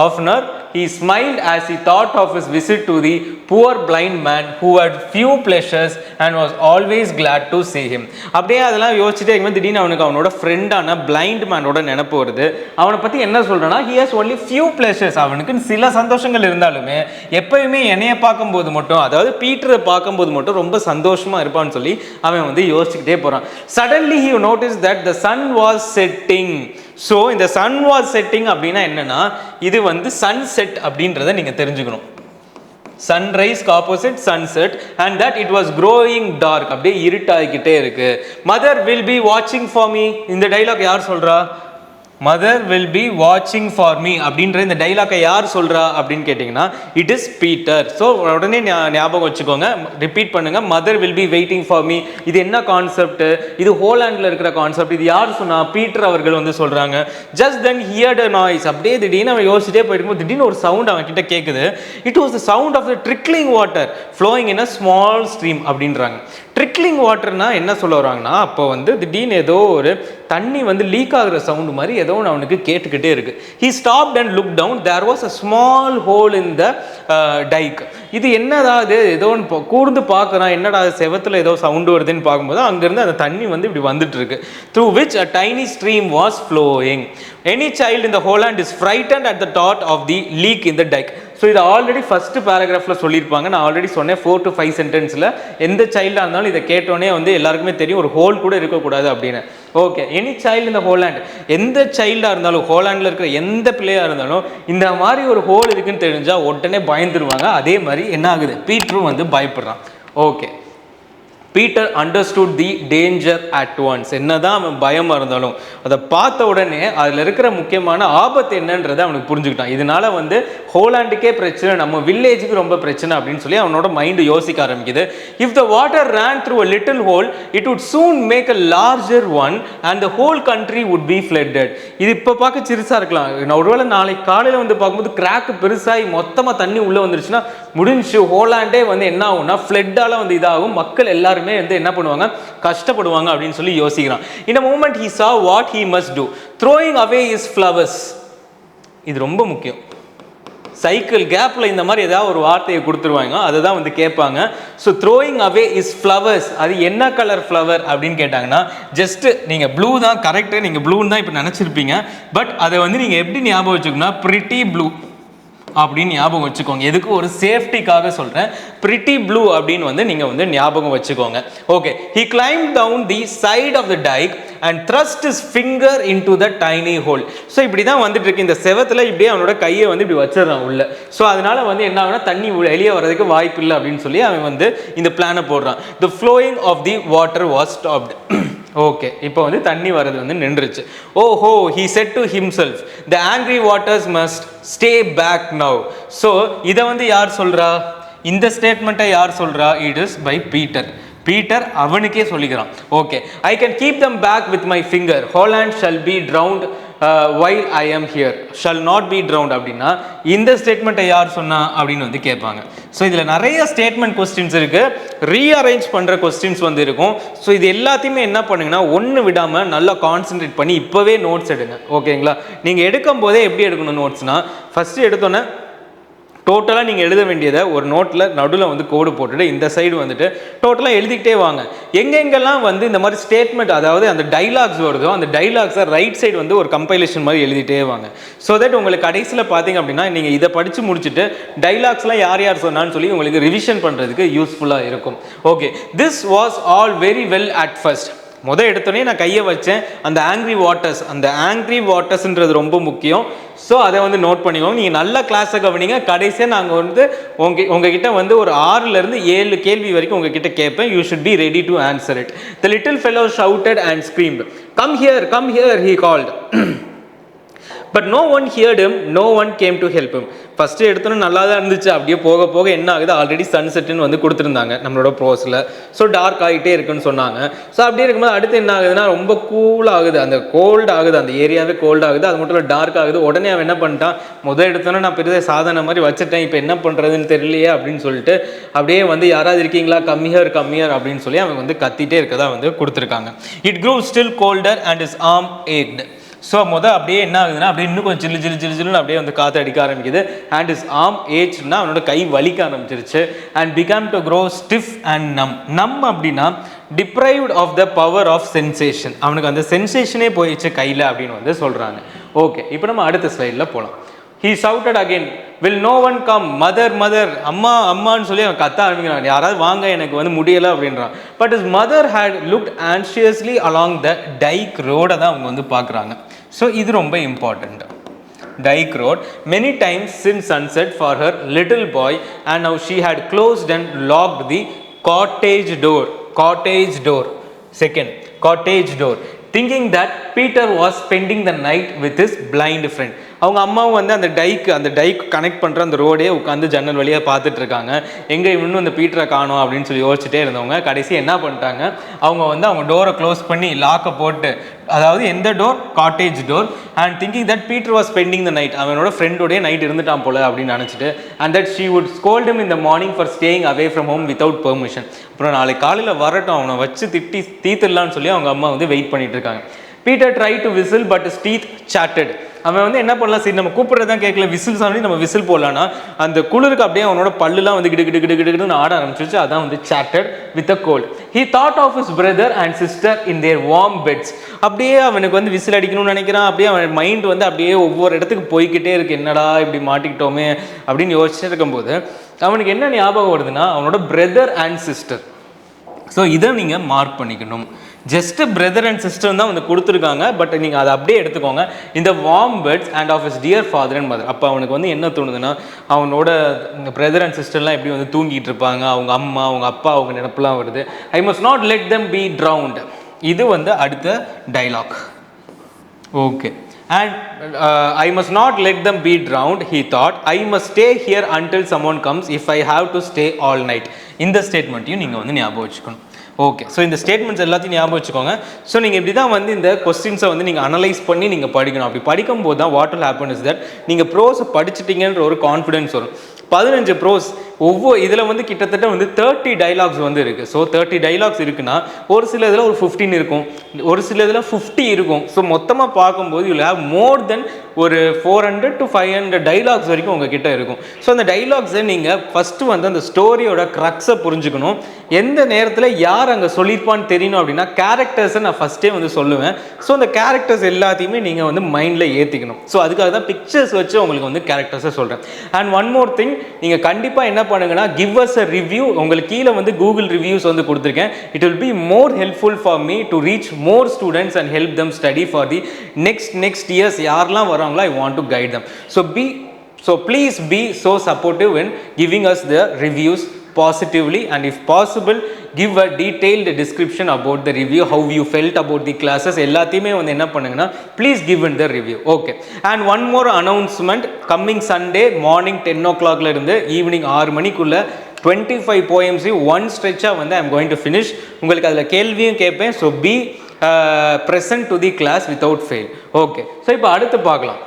A: oftener he smiled as he thought of his visit to the poor blind man who had few pleasures and was always glad to see him. அப்படியே அதெல்லாம் யோசிச்சுட்டே இருக்கும்போது திடீர்னு அவனுக்கு அவனோட ஃப்ரெண்டான பிளைண்ட் மேனோட நினைப்பு வருது. அவனை பற்றி என்ன சொல்கிறேன்னா, he has only few pleasures, அவனுக்கு சில சந்தோஷங்கள் இருந்தாலுமே எப்பயுமே என்னைய பார்க்கும்போது மட்டும், அதாவது பீட்டரை பார்க்கும்போது மட்டும் ரொம்ப சந்தோஷமாக இருப்பான்னு சொல்லி அவன் வந்து யோசிச்சுக்கிட்டே போகிறான். Suddenly he noticed that the sun was setting. So இந்த சன் வாஸ் செட்டிங் அப்படின்னா என்னன்னா, இது வந்து சன்செட் அப்படின்றத நீங்கள் தெரிஞ்சுக்கணும். சன்ரைஸ்க்கு opposite sunset, and that it was growing dark, அப்படியே இருட்டாகிக்கிட்டே இருக்கு. மதர் வில் பி வாட்சிங் ஃபார் மீ, இந்த டைலாக் யார் சொல்றா, மதர் வில் பி வாட்சிங் ஃபார் மீ அப்படின்ற இந்த டைலாக்கை யார் சொல்கிறா அப்படின்னு கேட்டிங்கன்னா, இட் இஸ் பீட்டர். ஸோ உடனே ஞாபகம் வச்சுக்கோங்க, ரிப்பீட் பண்ணுங்க, mother will B waiting for me. இது என்ன கான்செப்ட், இது ஹோலாண்டில் இருக்கிற கான்செப்ட். இது யார் சொன்னா, பீட்டர் அவர்கள் வந்து சொல்கிறாங்க. ஜஸ்ட் தென் ஹியர்ட் அ நாய்ஸ், அப்படியே திடீர்னு அவன் யோசிச்சுட்டே போயிட்டு திடீர்னு ஒரு சவுண்ட் அவன் கிட்ட கேட்குது. It was the sound of the trickling water flowing in a small stream அப்படின்றாங்க. ட்ரிக்லிங் வாட்டர்னா என்ன சொல்ல வராங்கன்னா, அப்போ வந்து திடீர்னு ஏதோ ஒரு தண்ணி வந்து லீக் ஆகுற சவுண்டு மாதிரி ஏதோ ஒன்று அவனுக்கு கேட்டுக்கிட்டே இருக்கு. He stopped and look down, there was a small hole in the dike. இது என்னடா, இது ஏதோ ஒன்று கூர்ந்து பார்க்குறான், என்னடா செவத்தில் ஏதோ சவுண்டு வருதுன்னு பார்க்கும்போது அங்கேருந்து அந்த தண்ணி வந்து இப்படி வந்துட்டு இருக்கு. Through which a tiny stream was flowing. Any child in the Holland is frightened at the thought of the leak in the dike. So இதை ஆல்ரெடி ஃபஸ்ட்டு பேராகிராஃபில் சொல்லியிருப்பாங்க. நான் ஆல்ரெடி சொன்னேன் 4 to 5 சென்டென்ஸில் எந்த சைல்டாக இருந்தாலும் இதை கேட்டோன்னே வந்து எல்லாருக்குமே தெரியும் ஒரு ஹோல் கூட இருக்கக்கூடாது அப்படின்னு. ஓகே, எனி சைல்டு இந்த ஹோலாண்ட், எந்த சைல்டாக இருந்தாலும் ஹோலாண்டில் இருக்கிற எந்த பிள்ளையாக இருந்தாலும் இந்த மாதிரி ஒரு ஹோல் இருக்குன்னு தெரிஞ்சால் உடனே பயந்துருவாங்க. அதே மாதிரி என்ன ஆகுது, பீட்டரும் வந்து பயப்படுறான். Okay, Peter understood the danger at once. என்னதான் அவன் பயமாக இருந்தாலும் அதை பார்த்த உடனே அதில் இருக்கிற முக்கியமான ஆபத்து என்னன்றதை அவனுக்கு புரிஞ்சுக்கிட்டான். இதனால வந்து ஹோலாண்டுக்கே பிரச்சனை, நம்ம வில்லேஜுக்கு ரொம்ப பிரச்சனை அப்படின்னு சொல்லி அவனோட மைண்டு யோசிக்க ஆரம்பிக்குது. If the water ran through a little hole it would soon make a larger one and the whole country would be flooded. இது இப்போ பார்க்க சிறுசாக இருக்கலாம், நான் ஒருவேளை நாளைக்கு காலையில் வந்து பார்க்கும்போது கிராக்கு பெருசாகி மொத்தமாக தண்ணி உள்ளே வந்துருச்சுன்னா முடிஞ்சு ஹோலாண்டே வந்து என்ன ஆகும்னா ஃப்ளட்டால் வந்து இதாகும், மக்கள் எல்லாரும் வந்து என்ன பண்ணுவாங்க, கஷ்டப்படுவாங்க அப்படின்னு சொல்லி யோசிக்கிறான். In a moment he saw what he must do, throwing away his flowers. இது ரொம்ப முக்கியம். சைக்கிள் கேப்ல இந்த மாதிரி ஏதாவது ஒரு வார்த்தையை கொடுத்துருவாங்க, அதை தான் வந்து கேட்பாங்க. So throwing away is flowers, அது என்ன கலர் ஃப்ளவர் அப்படின்னு கேட்டாங்கன்னா ஜஸ்ட் நீங்கள் ப்ளூ தான் கரெக்டு, நீங்கள் ப்ளூன்னு தான் இப்போ நினச்சிருப்பீங்க. பட் அதை வந்து நீங்கள் எப்படி ஞாபகம் வச்சுக்கணும்னா பிரிட்டி ப்ளூ அப்படின்னு ஞாபகம் வச்சுக்கோங்க. எதுக்கு ஒரு சேஃப்டிக்காக சொல்கிறேன். பிரிட்டி ப்ளூ அப்படின்னு வந்து நீங்கள் வந்து ஞாபகம் வச்சுக்கோங்க. Okay, he climbed down the side of the dike and thrust his finger into the tiny hole. So இப்படி தான் வந்துட்டு இருக்கு. இந்த செவத்தில் இப்படியே அவனோட கையை வந்து இப்படி வச்சிடறான் உள்ள. ஸோ அதனால வந்து என்ன ஆகுனா தண்ணி வெளியே வர்றதுக்கு வாய்ப்பு இல்லை அப்படின்னு சொல்லி அவன் வந்து இந்த பிளானை போடுறான். The flowing of the water was stopped. Okay, இப்போ வந்து தண்ணி வர்றது வந்து நின்றுச்சு. ஓஹோ, he said to himself, the angry waters must stay back now. So இதை வந்து யார் சொல்றா? இந்த ஸ்டேட்மெண்ட்டை யார் சொல்றா? It is by Peter. Peter அவனுக்கே சொல்லிக்கிறான். Okay, I can keep them back with my finger, Holland shall be drowned while I am here, shall not be drowned. அப்படின்னா இந்த ஸ்டேட்மெண்ட்டை யார் சொன்னா அப்படின்னு வந்து கேட்பாங்க. ஸோ இதில் நிறைய ஸ்டேட்மெண்ட் கொஸ்டின்ஸ் இருக்கு, ரீஅரேஞ்ச் பண்ணுற கொஸ்டின்ஸ் வந்து இருக்கும். ஸோ இது எல்லாத்தையுமே என்ன பண்ணுங்கன்னா ஒன்று விடாமல் நல்லா கான்சென்ட்ரேட் பண்ணி இப்போவே நோட்ஸ் எடுங்க. ஓகேங்களா? நீங்கள் எடுக்கும் போதே எப்படி எடுக்கணும் நோட்ஸ்னா, ஃபஸ்ட்டு எடுத்தோன்னே டோட்டலாக நீங்கள் எழுத வேண்டியதை ஒரு நோட்டில் நடுவில் வந்து கோடு போட்டுட்டு இந்த சைடு வந்துட்டு டோட்டலாக எழுதிக்கிட்டே வாங்க. எங்கெங்கெல்லாம் வந்து இந்த மாதிரி ஸ்டேட்மெண்ட், அதாவது அந்த டைலாக்ஸ் வருதோ அந்த டைலாக்ஸை ரைட் சைடு வந்து ஒரு கம்பைலேஷன் மாதிரி எழுதிட்டே வாங்க. ஸோ தட் உங்களுக்கு கடைசியில் பார்த்தீங்க அப்படின்னா நீங்கள் இதை படித்து முடிச்சுட்டு டைலாக்ஸ்லாம் யார் யார் சொன்னான்னு சொல்லி உங்களுக்கு ரிவிஷன் பண்ணுறதுக்கு யூஸ்ஃபுல்லாக இருக்கும். Okay, this was all very well at first. எடுத்தோடனே நான் கையை வச்சேன் அந்த ஆங்க்ரி வாட்டர்ஸ். அந்த ஆங்க்ரி வாட்டர்ஸ்ன்றது ரொம்ப முக்கியம். ஸோ அதை வந்து நோட் பண்ணிக்கோங்க. நீங்கள் நல்ல கிளாஸை கவனிங்க. கடைசியாக நாங்கள் வந்து உங்ககிட்ட வந்து ஒரு 6 to 7 கேள்வி வரைக்கும் உங்ககிட்ட கேட்பேன். You should be ready to answer it. The little fellow shouted and screamed, come here he called. But no one heard him, no one came to help him. First எடுத்தோன்னே நல்லா தான் இருந்துச்சு. அப்படியே போக போக என்ன ஆகுது, ஆல்ரெடி சன்செட்டுன்னு வந்து கொடுத்துருந்தாங்க நம்மளோட ப்ரோஸில். ஸோ டார்க் ஆகிட்டே இருக்குன்னு சொன்னாங்க. ஸோ அப்படியே இருக்கும்போது அடுத்து என்ன ஆகுதுன்னா ரொம்ப கூல் ஆகுது, அந்த கோல்டு ஆகுது, அந்த ஏரியாவே கோல்டு ஆகுது. அது மட்டும் இல்லை டார்க் ஆகுது. உடனே அவன் என்ன பண்ணிட்டான், எடுத்தோன்னே நான் பெரிய சாதனை மாதிரி வச்சுட்டேன், இப்போ என்ன பண்ணுறதுன்னு தெரியலையே அப்படின்னு சொல்லிட்டு அப்படியே வந்து யாராவது இருக்கீங்களா, கம்மியர் அப்படின்னு சொல்லி அவன் வந்து கத்திட்டே இருக்கதா வந்து கொடுத்துருக்காங்க. It grew still colder and his arm ached. So அப்படியே என்ன ஆகுதுன்னா அப்படியே இன்னும் கொஞ்சம் ஜில்லு அப்படியே வந்து காற்று அடிக்க ஆரம்பிக்குது. அண்ட் இஸ் ஆர்ம் ஏஜ்னா அவனோட கை வலிக்க ஆரம்பிச்சிருச்சு. And become to grow stiff and numb அப்படின்னா deprived of the power of sensation. அவனுக்கு அந்த சென்சேஷனே போயிடுச்சு கையில் அப்படின்னு வந்து சொல்கிறாங்க. ஓகே, இப்போ நம்ம அடுத்த ஸ்லைடில் போகலாம். He shouted again, will no one come, mother, அம்மா அம்மான்னு சொல்லி அவன் கத்த ஆரம்பிக்கிறான். யாராவது வாங்க, எனக்கு வந்து முடியலை அப்படின்றான். But his mother had looked anxiously along the dike road. தான் அவங்க வந்து பார்க்குறாங்க. ஸோ இது ரொம்ப important. Dike road many times since sunset for her little boy, and now she had closed and locked the cottage door. Second, cottage door, thinking that Peter was spending the night with his blind friend. அவங்க அம்மாவும் வந்து அந்த டைக் connect பண்ணுற அந்த ரோடே உட்காந்து ஜன்னல் வழியாக பார்த்துட்டு இருக்காங்க. எங்கே இன்னும் அந்த பீட்டரை காணோம் அப்படின்னு சொல்லி யோசிச்சுட்டே இருந்தவங்க கடைசி என்ன பண்ணிட்டாங்க, அவங்க டோரை க்ளோஸ் பண்ணி லாக்கை போட்டு, அதாவது எந்த door, cottage door. And thinking that Peter was spending the night, அவனோட ஃப்ரெண்டோடைய நைட் இருந்துட்டான் போல அப்படின்னு நினச்சிட்டு, and that she would scold him in the morning for staying away from home without permission. அப்புறம் நாளைக்கு காலையில் வரட்டும், அவனை வச்சு தீத்துடலான்னு சொல்லி அவங்க அம்மா வந்து வெயிட் பண்ணிட்டு இருக்காங்க. Peter tried to whistle but his teeth chattered. அவன் வந்து என்ன பண்ணலாம், சரி நம்ம கூப்பிட்றதான் கேட்கல, விசில் சாமி நம்ம விசில் போடலான்னா அந்த குளிருக்கு அப்படியே அவனோட பல்லுலாம் வந்து கிடு ஆட ஆரம்பிச்சிருச்சு. அதான் வந்து chattered with a cold. He thought of his brother and sister in their warm beds. அப்படியே அவனுக்கு வந்து விசில் அடிக்கணும்னு நினைக்கிறான். அப்படியே அவன் மைண்ட் வந்து அப்படியே ஒவ்வொரு இடத்துக்கு போய்கிட்டே இருக்கு, என்னடா இப்படி மாட்டிக்கிட்டோமே அப்படின்னு யோசிச்சுட்டு இருக்கும்போது அவனுக்கு என்ன ஞாபகம் வருதுன்னா அவனோட பிரதர் அண்ட் சிஸ்டர். ஸோ இதை நீங்கள் மார்க் பண்ணிக்கணும். ஜஸ்ட் பிரதர் அண்ட் சிஸ்டர் தான் வந்து கொடுத்துருக்காங்க, பட் நீங்கள் அதை அப்படியே எடுத்துக்கோங்க. இந்த warm beds and of his dear father and mother. அப்போ அவனுக்கு வந்து என்ன தோணுதுன்னா, அவனோட பிரதர் அண்ட் சிஸ்டர்லாம் எப்படி வந்து தூங்கிட்டு இருப்பாங்க, அவங்க அம்மா அவங்க அப்பா அவங்க நினப்பெல்லாம் வருது. I must not let them B drowned. இது வந்து அடுத்த dialogue. Okay, and I must not let them be drowned, he thought. I must stay here until someone comes if I have to stay all night. இந்த ஸ்டேட்மெண்ட்டையும் நீங்கள் வந்து ஞாபகம் வச்சுக்கணும். Okay, so இந்த statements எல்லாத்தையும் ஞாபகம் வச்சுக்கோங்க. ஸோ நீங்கள் இப்படி தான் வந்து இந்த கொஸ்டின்ஸை வந்து நீங்கள் அனலைஸ் பண்ணி நீங்கள் படிக்கணும். அப்படி படிக்கும்போது தான் what will happen is that நீங்கள் ப்ரோஸை படிச்சிட்டிங்கன்ற ஒரு கான்ஃபிடென்ஸ் வரும். 15 ப்ரோஸ் ஒவ்வொரு இதில் வந்து கிட்டத்தட்ட வந்து 30 டைலாக்ஸ் வந்து இருக்குது. ஸோ 30 டைலாக்ஸ் இருக்குன்னா ஒரு சில இதில் ஒரு 15 இருக்கும், ஒரு சில இதில் 50 இருக்கும். ஸோ மொத்தமாக பார்க்கும்போது யூ ஹேவ் மோர் தென் ஒரு 400 to 500 டைலாக்ஸ் வரைக்கும் உங்ககிட்ட இருக்கும். ஸோ அந்த டைலாக்ஸை நீங்கள் ஃபஸ்ட்டு வந்து அந்த ஸ்டோரியோட க்ரக்ஸை புரிஞ்சுக்கணும். எந்த நேரத்தில் யார் அங்கே சொல்லியிருப்பான்னு தெரியணும் அப்படின்னா கேரக்டர்ஸை நான் ஃபஸ்ட்டே வந்து சொல்லுவேன். ஸோ அந்த கேரக்டர்ஸ் எல்லாத்தையுமே நீங்கள் வந்து மைண்டில் ஏற்றிக்கணும். ஸோ அதுக்காக தான் பிக்சர்ஸ் வச்சு உங்களுக்கு வந்து கேரக்டர்ஸை சொல்கிறேன். அண்ட் ஒன் மோர் திங், நீங்கள் கண்டிப்பாக என்ன பண்ணுங்கன்னா கிவ் அஸ் அ ரிவ்யூ. உங்களுக்கு கீழே வந்து கூகுள் ரிவ்யூஸ் வந்து கொடுத்துருக்கேன். It will be more helpful for me to reach more students and help them study for the next years. யாரெல்லாம் வராங்களோ ஐ want to guide them. So please be so supportive in giving us the reviews positively, and if possible give a detailed description about the review, how you felt about the classes. எல்லாத்தையுமே வந்து என்ன பண்ணுங்கன்னா please give in the review. Okay, and one more announcement, coming Sunday morning 10 o'clock ல இருந்து evening 6 மணிக்குள்ள 25 poems one stretch வந்து I am going to finish. உங்களுக்கு அதில் கேள்வியும் கேட்பேன். So be present to the class without fail. Okay, so இப்போ அடுத்து பார்க்கலாம்.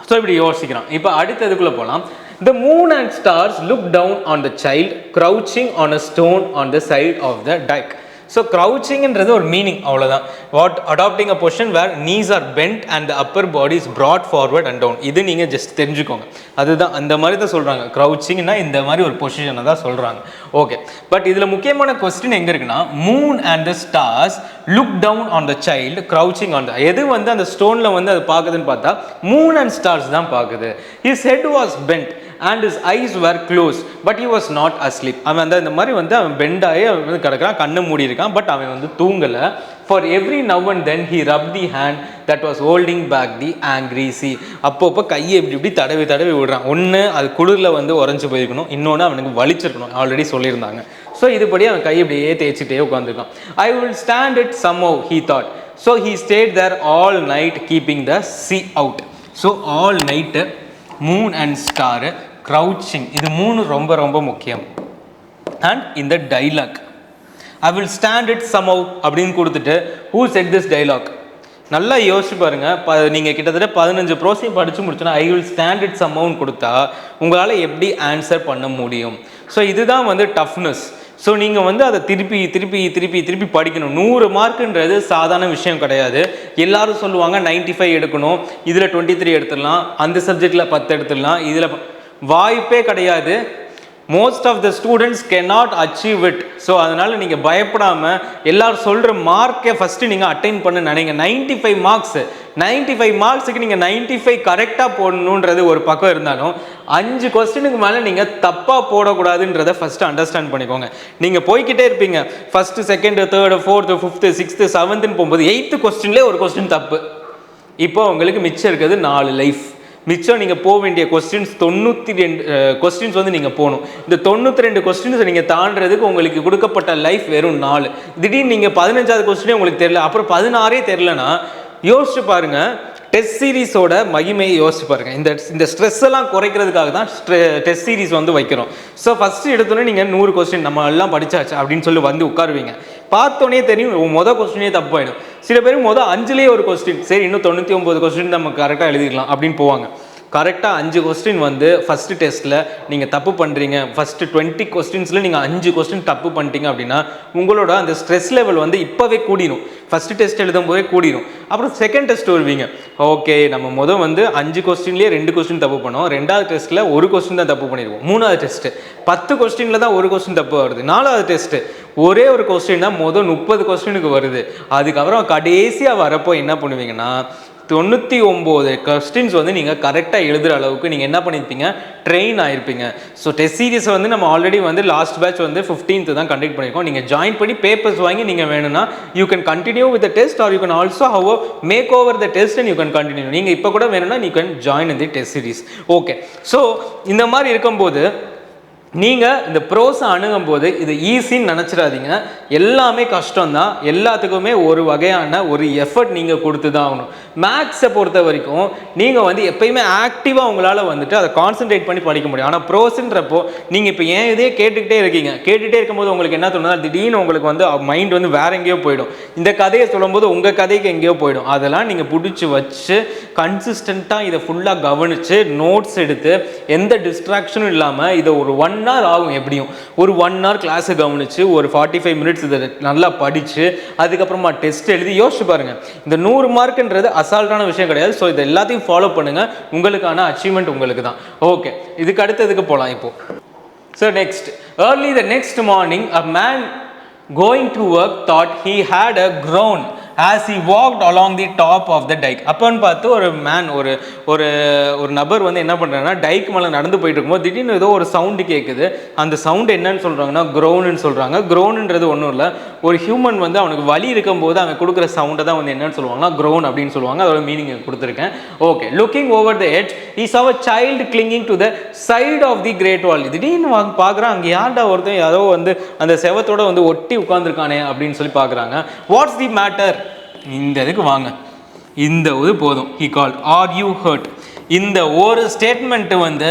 A: ஸோ இப்படி யோசிக்கிறான். இப்போ அடுத்ததுக்குள்ளே போகலாம். The moon and stars look down on the child crouching on a stone on the side of the dike. So க்ரௌச்சிங்ன்றது ஒரு meaning, அவ்வளோதான். What adapting a position where knees are bent and the upper body is brought forward and down. இது நீங்கள் just தெரிஞ்சுக்கோங்க. அதுதான் அந்த மாதிரி தான் சொல்கிறாங்க. க்ரௌச்சிங்னா இந்த மாதிரி ஒரு பொசிஷனை தான் சொல்கிறாங்க. ஓகே, பட் இதில் முக்கியமான கொஸ்டின் எங்கே இருக்குன்னா, moon and the stars look down on the child crouching on the, எது வந்து அந்த ஸ்டோனில் வந்து அது பார்க்குதுன்னு பார்த்தா மூன் அண்ட் ஸ்டார்ஸ் தான் பார்க்குது. His head was bent and his eyes were closed but he was not asleep. அவன் அந்த இந்த மாதிரி வந்து அவன் பெண்ட் ஆகி அவன் வந்து கிடக்கிறான், கண்ணு மூடி இருக்கான், பட் அவன் வந்து தூங்கலை. For every now and then he rubbed the hand that was holding back the angry sea. அப்பப்போ கையை இப்படி இப்படி தடவி விடுறான். ஒன்று அது குளிரில் வந்து உறைஞ்சி போயிருக்கணும், இன்னொன்று அவனுக்கு வலிச்சிருக்கணும், ஆல்ரெடி சொல்லியிருந்தாங்க. ஸோ இதுபடி அவன் கையை இப்படியே தேய்ச்சிட்டே உட்காந்துருக்கான். I will stand it somehow he thought. So he stayed there all night keeping the sea out. So all night moon and star crouching, இது மூணு ரொம்ப ரொம்ப முக்கியம். அண்ட் இந்த dialogue I will stand it somehow அப்படின்னு கொடுத்துட்டு who said this dialogue, நல்லா யோசிச்சு பாருங்க. நீங்கள் கிட்டத்தட்ட 15 ப்ரோஸையும் படித்து முடிச்சோன்னா I will stand it somehow கொடுத்தா உங்களால் எப்படி ஆன்சர் பண்ண முடியும்? ஸோ இதுதான் வந்து டஃப்னஸ். ஸோ நீங்கள் வந்து அதை திருப்பி படிக்கணும். 100 மார்க்குன்றது சாதாரண விஷயம் கிடையாது. எல்லாரும் சொல்லுவாங்க 95 எடுக்கணும், இதில் 23 எடுத்துடலாம், அந்த சப்ஜெக்டில் 10 எடுத்துடலாம், இதில் வாய்ப்பே கிடையாது. Most of the students cannot achieve it. So அதனால் நீங்கள் பயப்படாமல் எல்லாரும் சொல்கிற மார்க்கை ஃபஸ்ட்டு நீங்கள் அட்டைன் பண்ண நினைங்க. 95 மார்க்ஸுக்கு நீங்கள் 95 கரெக்டாக போடணுன்றது ஒரு பக்கம் இருந்தாலும் 5 கொஸ்டினுக்கு மேலே நீங்கள் தப்பாக போடக்கூடாதுன்றதை ஃபஸ்ட்டு அண்டர்ஸ்டாண்ட் பண்ணிக்கோங்க. நீங்கள் போய்கிட்டே இருப்பீங்க, first second third fourth fifth sixth செவன்த்துன்னு போகும்போது 8th கொஸ்டின்லேயே ஒரு கொஸ்டின் தப்பு. இப்போ உங்களுக்கு மிச்சம் இருக்கிறது 4 லைஃப். மிச்சம் நீங்கள் போக வேண்டிய கொஸ்டின்ஸ் 92 கொஸ்டின்ஸ் வந்து நீங்கள் போகணும். இந்த 92 கொஸ்டின்ஸ் நீங்கள் தாண்டறதுக்கு உங்களுக்கு கொடுக்கப்பட்ட லைஃப் வெறும் 4. திடீர்னு நீங்கள் 15வது கொஸ்டினே உங்களுக்கு தெரியல, அப்புறம் 16 தெரியலனா யோசிச்சு பாருங்கள். டெஸ்ட் சீரீஸோட மகிமையை யோசிச்சு பாருங்கள். இந்த ஸ்ட்ரெஸ் எல்லாம் குறைக்கிறதுக்காக தான் டெஸ்ட் சீரீஸ் வந்து வைக்கிறோம். ஸோ ஃபஸ்ட்டு எடுத்தோன்னே நீங்கள் 100 கொஸ்டின் நம்ம எல்லாம் படிச்சாச்சு அப்படின்னு சொல்லி வந்து உட்காருவீங்க. பார்த்தோன்னே தெரியும் மொதல் கொஸ்டினே தப்பாயிடும். சில பேருக்கு மொதல் 5லேயே ஒரு கொஸ்டின், சரி இன்னும் 99 கொஸ்டின் நம்ம கரெக்டாக எழுதிக்கலாம் அப்படின்னு போவாங்க. கரெக்டாக 5 கொஸ்டின் வந்து ஃபஸ்ட்டு டெஸ்ட்டில் நீங்கள் தப்பு பண்ணுறீங்க. ஃபஸ்ட்டு 20 கொஸ்டின்ஸில் நீங்கள் 5 கொஸ்டின் தப்பு பண்ணிட்டீங்க அப்படின்னா உங்களோட அந்த ஸ்ட்ரெஸ் லெவல் வந்து இப்போவே கூடிடும். ஃபஸ்ட்டு டெஸ்ட் எழுதும் போதே கூடிடும். அப்புறம் செகண்ட் டெஸ்ட் வருவீங்க, ஓகே நம்ம மொதல் வந்து 5 கொஸ்டின்லேயே 2 கொஸ்டின் தப்பு பண்ணோம், 2வது டெஸ்ட்டில் 1 கொஸ்டின் தான் தப்பு பண்ணிடுவோம், 3வது டெஸ்ட்டு 10 கொஸ்டினில் தான் 1 கொஸ்டின் தப்பு வருது, 4வது டெஸ்ட்டு ஒரே ஒரு கொஸ்டின் தான் மொதல் 30 கொஸ்டினுக்கு வருது. அதுக்கப்புறம் கடைசியாக வரப்போ என்ன பண்ணுவீங்கன்னா 99 கொஸ்டின்ஸ் வந்து நீங்கள் கரெக்டாக எழுதுகிற அளவுக்கு நீங்கள் என்ன பண்ணியிருப்பீங்க, ட்ரெயின் ஆகிருப்பீங்க. ஸோ டெஸ்ட் சீரிஸ் வந்து நம்ம ஆல்ரெடி வந்து லாஸ்ட் பேட்ச் வந்து 15th தான் கண்டக்ட் பண்ணியிருக்கோம். நீங்கள் ஜாயின் பண்ணி பேப்பர்ஸ் வாங்கி நீங்கள் வேணும்னா you can continue with the test or you can also make over the test and you can continue. நீங்கள் இப்போ கூட வேணும்னா you can join in the test series. Okay, so இந்த மாதிரி இருக்கும்போது நீங்கள் இந்த ப்ரோஸை அணுகும் போது இது ஈஸின்னு நினச்சிடாதீங்க. எல்லாமே கஷ்டம்தான். எல்லாத்துக்குமே ஒரு வகையான ஒரு எஃபர்ட் நீங்கள் கொடுத்து தான் ஆகணும். மேக்ஸை பொறுத்த வரைக்கும் நீங்கள் வந்து எப்பயுமே ஆக்டிவாக உங்களால் வந்துட்டு அதை கான்சென்ட்ரேட் பண்ணி படிக்க முடியும். ஆனால் ப்ரோஸுன்றப்போ நீங்கள் இப்போ ஏன் இதே கேட்டுக்கிட்டே இருக்கீங்க, கேட்டுகிட்டே இருக்கும்போது உங்களுக்கு என்ன தோணுதா, திடீர்னு உங்களுக்கு வந்து மைண்ட் வந்து வேற எங்கேயோ போயிடும். இந்த கதையை சொல்லும்போது உங்கள் கதைக்கு எங்கேயோ போயிடும். அதெல்லாம் நீங்கள் பிடிச்சி வச்சு கன்சிஸ்டண்ட்டாக இதை ஃபுல்லாக கவனித்து நோட்ஸ் எடுத்து எந்த டிஸ்ட்ராக்ஷனும் இல்லாமல் இதை ஒரு 1 hour ஆகும் எப்படியும். ஒரு 1 hour கிளாஸை கவனிச்சு ஒரு 45 minutes இதை நல்லா படித்து அதுக்கப்புறமா டெஸ்ட் எழுதி யோசிச்சு பாருங்கள். இந்த 100 மார்க்குன்றது அசால்ட்டான விஷயம் கிடையாது. ஸோ இது எல்லாத்தையும் ஃபாலோ பண்ணுங்கள், உங்களுக்கான அச்சீவ்மெண்ட் உங்களுக்கு தான். ஓகே, இதுக்கு அடுத்ததுக்கு போகலாம் இப்போ. So next, early the next morning, a man going to work thought he had a groan as he walked along the top of the dike. அப்போன்னு பார்த்து ஒரு மேன் ஒரு ஒரு ஒரு நபர் வந்து என்ன பண்ணுறாங்கன்னா டைக் மேலே நடந்து போயிட்டு இருக்கும்போது திடீர்னு ஏதோ ஒரு சவுண்டு கேட்குது. அந்த சவுண்டு என்னன்னு சொல்கிறாங்கன்னா க்ரோனுன்னு சொல்கிறாங்க. க்ரோனுன்றது ஒன்றும் இல்லை, ஒரு ஹியூமன் வந்து அவனுக்கு வலி இருக்கும்போது அவன் கொடுக்குற சவுண்டை தான் வந்து என்னன்னு சொல்லுவாங்கன்னா க்ரோன் அப்படின்னு சொல்லுவாங்க. அதோட மீனிங் கொடுத்துருக்கேன். Okay, looking over the edge he saw a child clinging to the side of the great wall. திடீர்னு பார்க்குறான், அங்கே யார்டா ஒருத்தன் யாரோ வந்து அந்த செவத்தோட வந்து ஒட்டி உட்காந்துருக்கானே அப்படின்னு சொல்லி பார்க்குறாங்க. What's the matter? இந்த இதுக்கு வாங்க, இந்த இது போதும். he called, are you hurt? இந்த ஒரு ஸ்டேட்மெண்ட்டு வந்து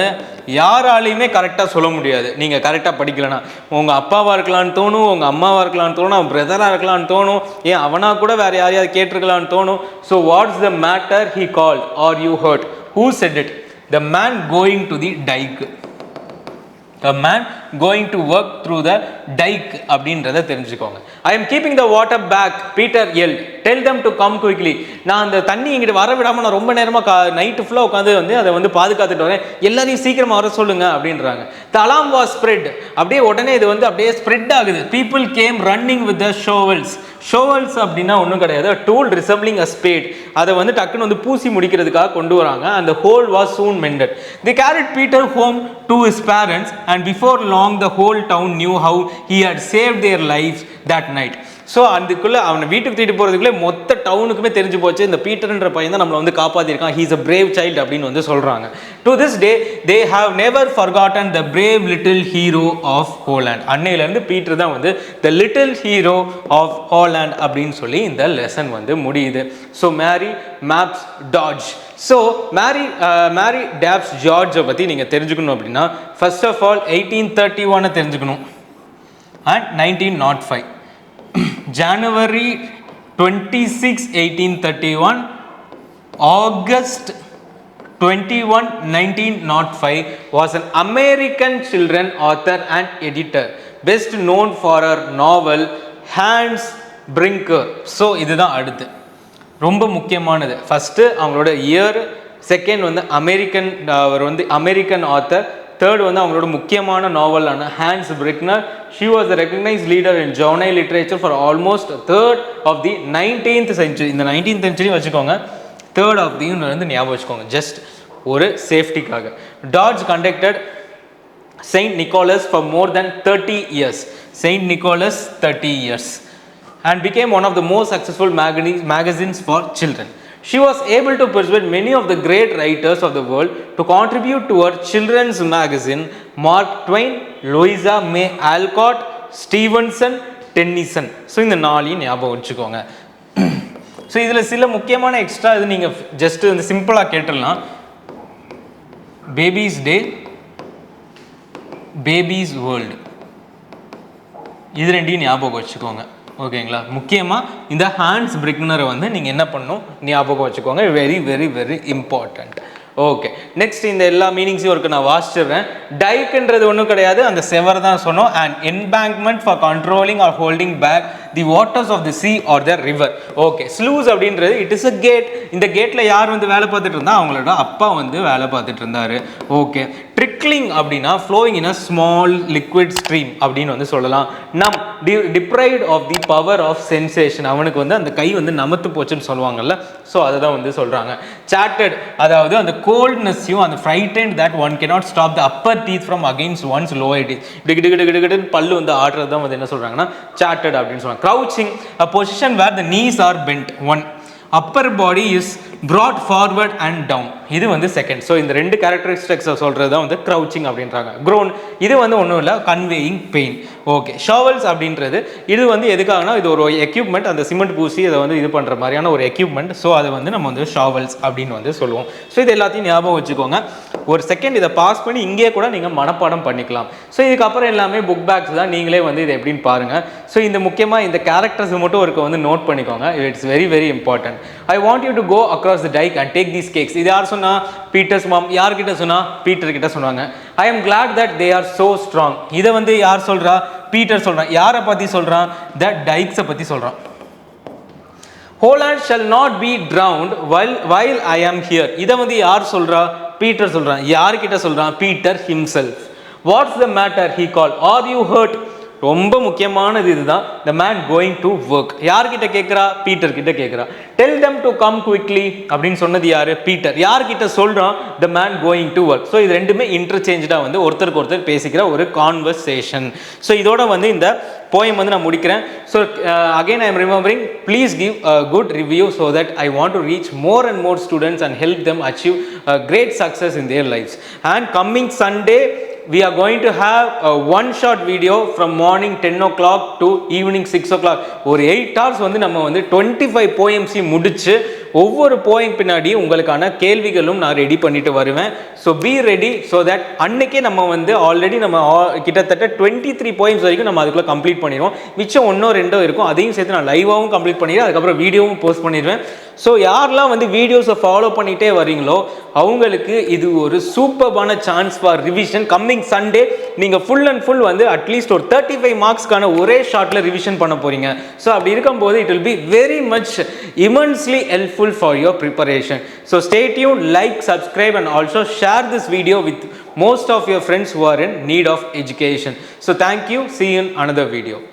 A: யாராலையுமே கரெக்டாக சொல்ல முடியாது. நீங்கள் கரெக்டாக படிக்கலைன்னா உங்கள் அப்பாவாக இருக்கலான்னு தோணும், உங்கள் அம்மாவாக இருக்கலான்னு தோணும், அவன் பிரதராக இருக்கலான்னு தோணும், ஏன் அவனா கூட வேறு யாரையாவது கேட்டிருக்கலான்னு தோணும். So what's the matter? he called, are you hurt? Who said it? The man going to the dike. A man going to work through the dike அப்படின்றத தெரிஞ்சுக்கோங்க. I am keeping the water back, Peter yelled. Tell them to come quickly. நான் அந்த தண்ணி இங்கிட்ட வர விடாமல் நான் ரொம்ப நேரமாக நைட்டு ஃபுல்லாக உட்காந்து வந்து அதை வந்து பாதுகாத்துட்டு வரேன், எல்லாரையும் சீக்கிரமாக வர சொல்லுங்க அப்படின்றாங்க. The alarm was spread. அப்படியே உடனே இது வந்து அப்படியே ஸ்ப்ரெட் ஆகுது. People came running with the shovels. ஷோவல்ஸ் அப்படின்னா ஒன்றும் கிடையாது, டூல் ரிசம்பிளிங் அ ஸ்பேட். அதை வந்து டக்குன்னு வந்து பூசி முடிக்கிறதுக்காக கொண்டு வராங்க. அந்த hole was soon mended. They carried Peter home to his parents and before long the whole town knew how he had saved their lives that night. So அதுக்குள்ளே அவனை வீட்டுக்கு தூக்கிட்டு போகிறதுக்குள்ளே மொத்த டவுனுக்குமே தெரிஞ்சு போச்சு, இந்த பீட்டர்ன்ற பையன் தான் நம்மளை வந்து காப்பாற்றிருக்கான், ஹீஸ் அ பிரேவ் சைல்டு அப்படின்னு வந்து சொல்கிறாங்க. To this day they have never forgotten the brave little hero of Holland. அன்னையிலேருந்து பீட்டர் தான் வந்து the little hero of Holland அப்படின்னு சொல்லி இந்த லெசன் வந்து முடியுது. So Mary Mapes Dodge. So Mary Mapes ஜார்ஜை பற்றி நீங்கள் தெரிஞ்சுக்கணும் அப்படின்னா ஃபர்ஸ்ட் ஆஃப் ஆல் 1831 தெரிஞ்சுக்கணும் and 1905. January 26, 1831, August 21, 1905 was an American children author and editor, best known for her novel Hans Brinker. So இதுதான் அடுத்து ரொம்ப முக்கியமானது. ஃபஸ்ட்டு அவங்களோட இயர், செகண்ட் வந்து அவர் வந்து அமெரிக்கன் ஆத்தர், தேர்ட் வந்து அவங்களோட முக்கியமான நாவலான Hans Brinker. She was the recognised leader in journal literature for almost third of the 19th century. இந்த 19th century வச்சுக்கோங்க, தேர்ட் ஆஃப் தி வந்து ஞாபகம் வச்சுக்கோங்க, ஜஸ்ட் ஒரு சேஃப்டிக்காக. Dodge conducted Saint Nicholas for more than 30 years. Saint Nicholas 30 years and became one of the most successful magazines for children. She was able to persuade many of the great writers of the world to contribute to her children's magazine. Mark Twain, Louisa May Alcott, Stevenson, Tennyson. So இந்த நாளையும் ஞாபகம் வச்சுக்கோங்க. So இதில் சில முக்கியமான extra இது நீங்கள் just வந்து சிம்பிளாக கேட்டுடலாம். பேபிஸ் டே, பேபிஸ் வேர்ல்டு, இது ரெண்டையும் ஞாபகம் வச்சுக்கோங்க. ஓகேங்களா? முக்கியமாக இந்த ஹான்ஸ் பிரிக்னரை வந்து நீங்கள் என்ன பண்ணணும், ஞாபகம் வச்சுக்கோங்க. Very very very important. Okay, next இந்த எல்லா மீனிங்ஸையும் ஒரு நான் வாசிச்சிடுறேன். டைக்ன்றது ஒன்றும் கிடையாது, அந்த செவர் தான் சொன்னோம். And embankment for controlling or holding back the waters of the sea or the river. Okay, sluice அப்படின்றது இட் இஸ் அ கேட். இந்த கேட்டில் யார் வந்து வேலை பார்த்துட்டு இருந்தா, அவங்களோட அப்பா வந்து வேலை பார்த்துட்டு இருந்தாரு. ஓகே, ட்ரிக்லிங் அப்படின்னா flowing in a small liquid stream அப்படின்னு வந்து சொல்லலாம். நம் deprived of the power of sensation, அவனுக்கு வந்து அந்த கை வந்து நமத்து போச்சுன்னு சொல்லுவாங்கல்ல, ஸோ அதை தான் வந்து சொல்கிறாங்க. சாட்டட், அதாவது அந்த கோல்ட்னஸையும் அந்த frightened that one cannot stop the upper teeth from against one's lower teeth. டிகிடு பல்லு வந்து ஆடுறது தான் வந்து என்ன சொல்கிறாங்கன்னா சாட்டட் அப்படின்னு சொல்கிறாங்க. Crouching, a position where the knees are bent. One, upper body is brought forward and down. இது வந்து செகண்ட். ஸோ இந்த ரெண்டு கேரக்டரிஸ்டிக்ஸை சொல்கிறது தான் வந்து க்ரௌச்சிங் அப்படின்றாங்க. க்ரோன், இது வந்து ஒன்றும் இல்லை, கன்வேயிங் பெயின். ஓகே, ஷாவல்ஸ் அப்படின்றது இது வந்து எதுக்காகனா இது ஒரு எக்யூப்மெண்ட், அந்த சிமெண்ட் பூசி அதை வந்து இது பண்ணுற மாதிரியான ஒரு எக்யூப்மெண்ட். ஸோ அதை வந்து நம்ம வந்து ஷாவல்ஸ் அப்படின்னு வந்து சொல்லுவோம். ஸோ இது எல்லாத்தையும் ஞாபகம் வச்சுக்கோங்க. ஒரு செகண்ட் இதை பாஸ் பண்ணி இங்கே கூட நீங்கள் மனப்பாடம் பண்ணிக்கலாம். ஸோ இதுக்கப்புறம் எல்லாமே புக் பேக்ஸ் தான், நீங்களே வந்து இது எப்படின்னு பாருங்கள். ஸோ இந்த முக்கியமாக இந்த கேரக்டர்ஸ் மட்டும் ஒரு வந்து நோட் பண்ணிக்கோங்க. It's very very important. I want you to go across the dike and take these cakes. இது யார் சொன்னா? Peter's mom. யார்கிட்ட சொன்னா? பீட்டர் கிட்ட சொன்னாங்க. I am glad that they are so strong. இதை வந்து யார் சொல்றா? பீட்டர் சொல்றான். யாரை பற்றி சொல்றான்? த டைக்ஸை பற்றி சொல்றான். Holland shall not be drowned while I am here. இதை வந்து யார் சொல்றா? பீட்டர் சொல்றான். யார்கிட்ட சொல்றான்? Peter himself. What's the matter? He called. Are you hurt? ரொம்ப முக்கியமானது இதுதான். The man going to work. யார்கிட்ட கேட்குறா? பீட்டர் கிட்ட கேட்குறா. Tell them to come quickly அப்படின்னு சொன்னது யாரு? பீட்டர். யார்கிட்ட சொல்றான்? The man going to work. So இது ரெண்டுமே இன்டர்சேஞ்சாக வந்து ஒருத்தருக்கு ஒருத்தர் பேசிக்கிற ஒரு கான்வர்சேஷன். ஸோ இதோட வந்து இந்த போயம் வந்து நான் முடிக்கிறேன். So again I am remembering, please give a good review so that I want to reach more and more students and help them achieve great success in their lifes. And coming Sunday we are going to have a one shot video from morning 10 o'clock to evening 6 o'clock. ஒரு 8 hours வந்து நம்ம வந்து 25 poems முடிச்சு ஒவ்வொரு Boeing பின்னாடி உங்களுக்கான கேள்விகளும் நான் ரெடி பண்ணிட்டு வருவேன். So be ready. So that அன்னைக்கே நம்ம வந்து ஆல்ரெடி நம்ம கிட்டத்தட்ட 23 போயிம்ஸ் வரைக்கும் நம்ம அதுக்குள்ளே கம்ப்ளீட் பண்ணிடுவோம். மிச்சம் 1-2 இருக்கும், அதையும் சேர்த்து நான் லைவாகவும் கம்ப்ளீட் பண்ணிடுவேன், அதுக்கப்புறம் வீடியோவும் போஸ்ட் பண்ணிடுவேன். ஸோ யாரெல்லாம் வந்து வீடியோஸை ஃபாலோ பண்ணிகிட்டே வரீங்களோ அவங்களுக்கு இது ஒரு சூப்பர்பான chance for revision. Coming Sunday நீங்கள் ஃபுல் அண்ட் ஃபுல் வந்து அட்லீஸ்ட் ஒரு 35 மார்க்ஸ்க்கான ஒரே ஷார்ட்டில் ரிவிஷன் பண்ண போகிறீங்க. ஸோ அப்படி இருக்கும்போது it will be very much immensely helpful for your preparation. So stay tuned, like, subscribe and also share this video with most of your friends who are in need of education. So thank you. See you in another video.